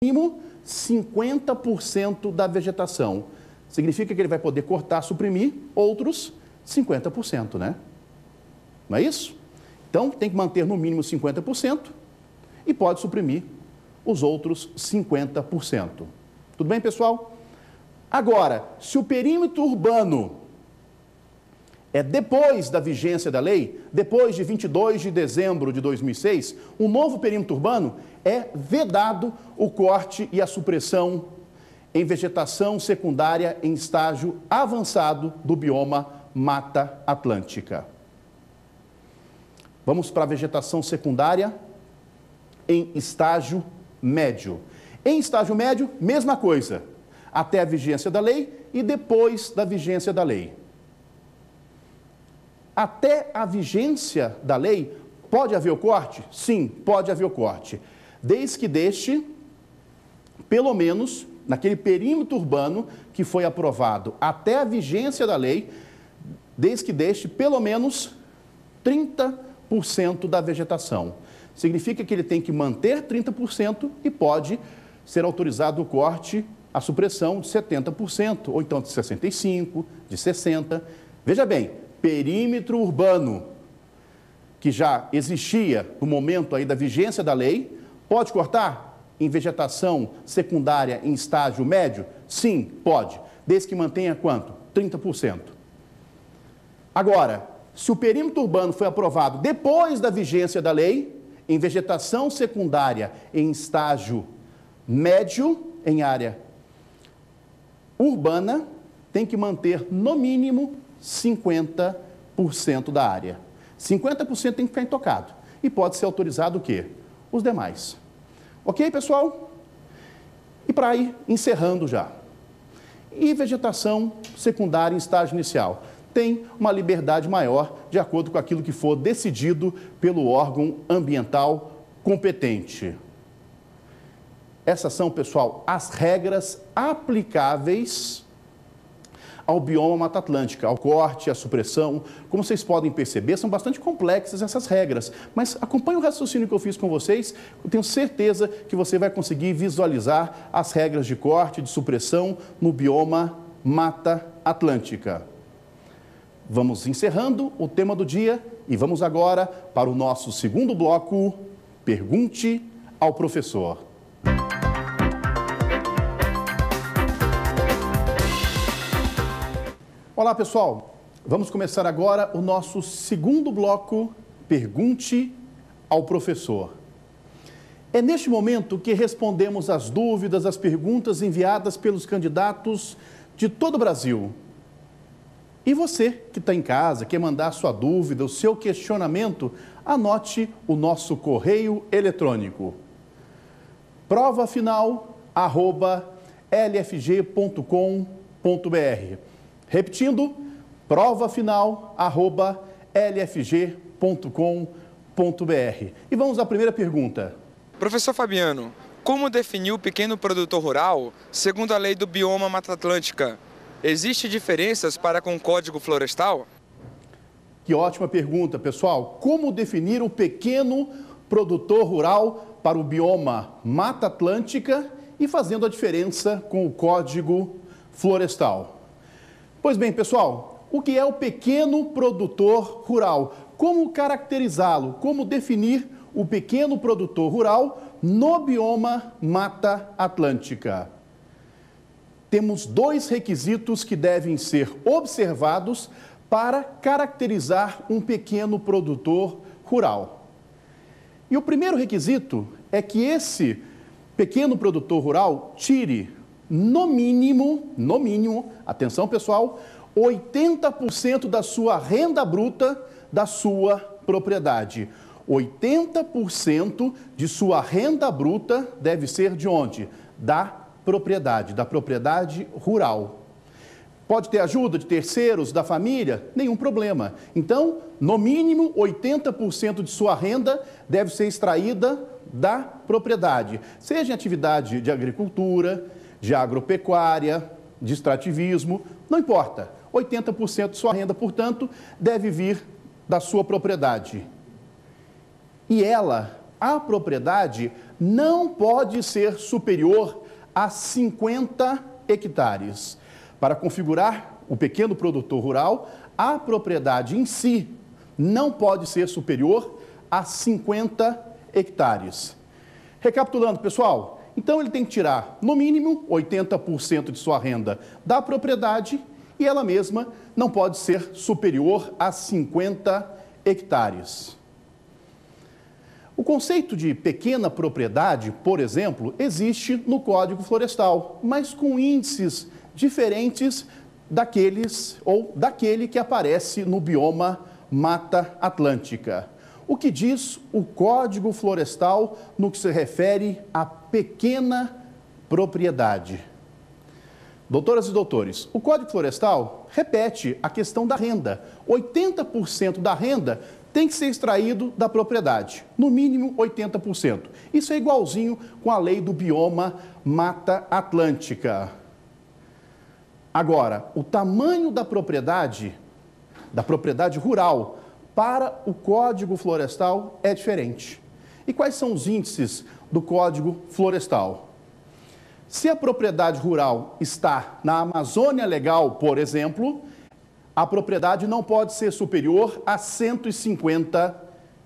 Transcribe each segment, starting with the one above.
mínimo 50% da vegetação. Significa que ele vai poder cortar, suprimir outros 50%, né? Não é isso? Então, tem que manter no mínimo 50% e pode suprimir os outros 50%. Tudo bem, pessoal? Agora, se o perímetro urbano é depois da vigência da lei, depois de 22 de dezembro de 2006, o novo perímetro urbano é vedado o corte e a supressão em vegetação secundária em estágio avançado do bioma Mata Atlântica. Vamos para a vegetação secundária em estágio médio. Em estágio médio, mesma coisa, até a vigência da lei e depois da vigência da lei. Até a vigência da lei, pode haver o corte? Sim, pode haver o corte. Desde que deixe, pelo menos, naquele perímetro urbano que foi aprovado até a vigência da lei, desde que deixe pelo menos 30% da vegetação. Significa que ele tem que manter 30% e pode ser autorizado o corte, a supressão de 70%, ou então de 65%, de 60%. Veja bem, perímetro urbano, que já existia no momento aí da vigência da lei, pode cortar em vegetação secundária em estágio médio? Sim, pode, desde que mantenha quanto? 30%. Agora, se o perímetro urbano foi aprovado depois da vigência da lei, em vegetação secundária em estágio médio, em área urbana, tem que manter no mínimo 50% da área. 50% tem que ficar intocado. E pode ser autorizado o quê? Os demais. Ok, pessoal? E para ir encerrando já. E vegetação secundária em estágio inicial? Tem uma liberdade maior de acordo com aquilo que for decidido pelo órgão ambiental competente. Essas são, pessoal, as regras aplicáveis ao bioma Mata Atlântica, ao corte, à supressão. Como vocês podem perceber, são bastante complexas essas regras, mas acompanhe o raciocínio que eu fiz com vocês, eu tenho certeza que você vai conseguir visualizar as regras de corte, de supressão no bioma Mata Atlântica. Vamos encerrando o tema do dia e vamos agora para o nosso segundo bloco, Pergunte ao Professor. Olá, pessoal. Vamos começar agora o nosso segundo bloco, Pergunte ao Professor. É neste momento que respondemos às dúvidas, às perguntas enviadas pelos candidatos de todo o Brasil. E você que está em casa, quer mandar sua dúvida, o seu questionamento, anote o nosso correio eletrônico. provafinal@lfg.com.br. Repetindo, provafinal@lfg.com.br. E vamos à primeira pergunta. Professor Fabiano, como definir o pequeno produtor rural segundo a lei do bioma Mata Atlântica? Existem diferenças para com o Código Florestal? Que ótima pergunta, pessoal. Como definir o pequeno produtor rural para o bioma Mata Atlântica e fazendo a diferença com o Código Florestal? Pois bem, pessoal, o que é o pequeno produtor rural? Como caracterizá-lo? Como definir o pequeno produtor rural no bioma Mata Atlântica? Temos dois requisitos que devem ser observados para caracterizar um pequeno produtor rural. E o primeiro requisito é que esse pequeno produtor rural tire no mínimo, atenção pessoal, 80% da sua renda bruta da sua propriedade. 80% de sua renda bruta deve ser de onde? Da propriedade rural. Pode ter ajuda de terceiros, da família? Nenhum problema. Então, no mínimo, 80% de sua renda deve ser extraída da propriedade, seja em atividade de agricultura, de agropecuária, de extrativismo, não importa. 80% de sua renda, portanto, deve vir da sua propriedade. E ela a propriedade não pode ser superior a 50 hectares. Para configurar o pequeno produtor rural, a propriedade em si não pode ser superior a 50 hectares. Recapitulando, pessoal, então ele tem que tirar, no mínimo, 80% de sua renda da propriedade e ela mesma não pode ser superior a 50 hectares. O conceito de pequena propriedade, por exemplo, existe no Código Florestal, mas com índices diferentes daquele que aparece no bioma Mata Atlântica. O que diz o Código Florestal no que se refere à pequena propriedade? Doutoras e doutores, o Código Florestal repete a questão da renda. 80% da renda tem que ser extraído da propriedade, no mínimo 80%. Isso é igualzinho com a lei do bioma Mata Atlântica. Agora, o tamanho da propriedade rural, para o Código Florestal é diferente. E quais são os índices do Código Florestal? Se a propriedade rural está na Amazônia Legal, por exemplo, a propriedade não pode ser superior a 150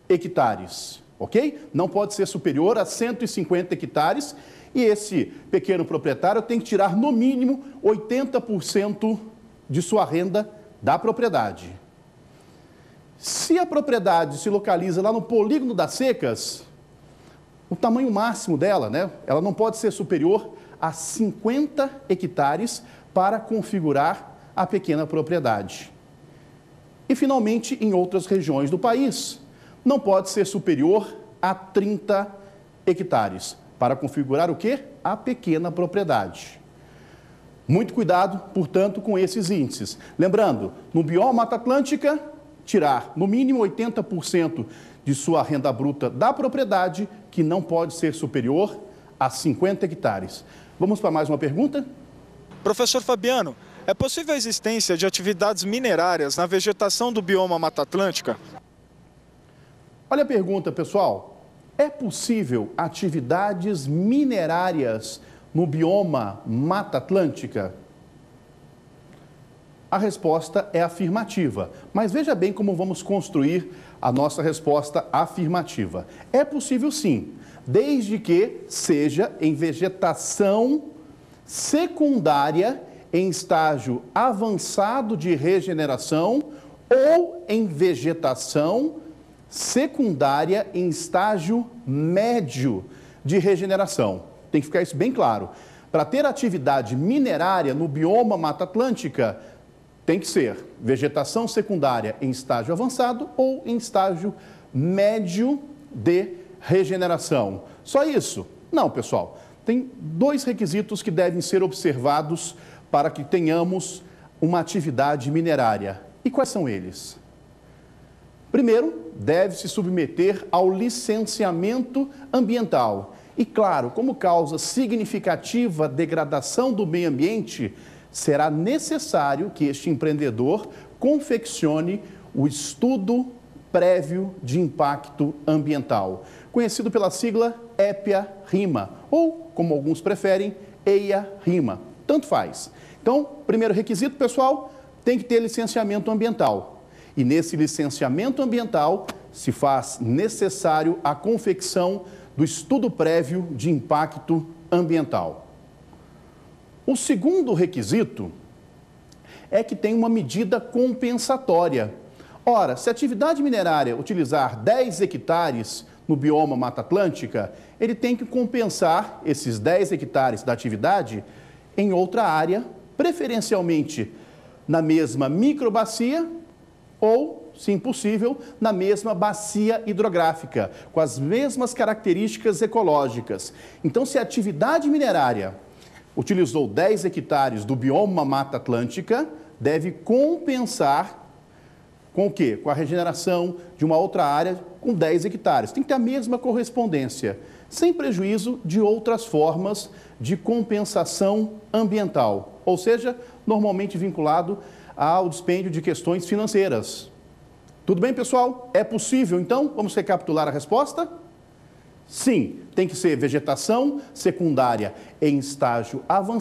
hectares, ok? Não pode ser superior a 150 hectares e esse pequeno proprietário tem que tirar no mínimo 80% de sua renda da propriedade. Se a propriedade se localiza lá no polígono das secas, o tamanho máximo dela, ela não pode ser superior a 50 hectares para configurar a pequena propriedade. E, finalmente, em outras regiões do país, não pode ser superior a 30 hectares para configurar o quê? A pequena propriedade. Muito cuidado, portanto, com esses índices. Lembrando, no bioma Mata Atlântica, tirar no mínimo 80% de sua renda bruta da propriedade, que não pode ser superior a 50 hectares. Vamos para mais uma pergunta? Professor Fabiano, é possível a existência de atividades minerárias na vegetação do bioma Mata Atlântica? Olha a pergunta, pessoal. É possível atividades minerárias no bioma Mata Atlântica? A resposta é afirmativa, mas veja bem como vamos construir a nossa resposta afirmativa. É possível sim, desde que seja em vegetação secundária em estágio avançado de regeneração ou em vegetação secundária em estágio médio de regeneração. Tem que ficar isso bem claro. Para ter atividade minerária no bioma Mata Atlântica, tem que ser vegetação secundária em estágio avançado ou em estágio médio de regeneração. Só isso? Não, pessoal. Tem dois requisitos que devem ser observados para que tenhamos uma atividade minerária. E quais são eles? Primeiro, deve se submeter ao licenciamento ambiental. E, claro, como causa significativa degradação do meio ambiente, será necessário que este empreendedor confeccione o estudo prévio de impacto ambiental, conhecido pela sigla EPIA-RIMA, ou, como alguns preferem, EIA-RIMA. Tanto faz. Então, primeiro requisito, pessoal, tem que ter licenciamento ambiental. E nesse licenciamento ambiental se faz necessário a confecção do estudo prévio de impacto ambiental. O segundo requisito é que tem uma medida compensatória. Ora, se a atividade minerária utilizar 10 hectares no bioma Mata Atlântica, ele tem que compensar esses 10 hectares da atividade em outra área, preferencialmente na mesma microbacia ou, se possível, na mesma bacia hidrográfica, com as mesmas características ecológicas. Então, se a atividade minerária utilizou 10 hectares do bioma Mata Atlântica, deve compensar com o quê? Com a regeneração de uma outra área com 10 hectares. Tem que ter a mesma correspondência, sem prejuízo de outras formas de compensação ambiental, ou seja, normalmente vinculado ao dispêndio de questões financeiras. Tudo bem, pessoal? É possível, então? Vamos recapitular a resposta? Sim, tem que ser vegetação secundária em estágio avançado.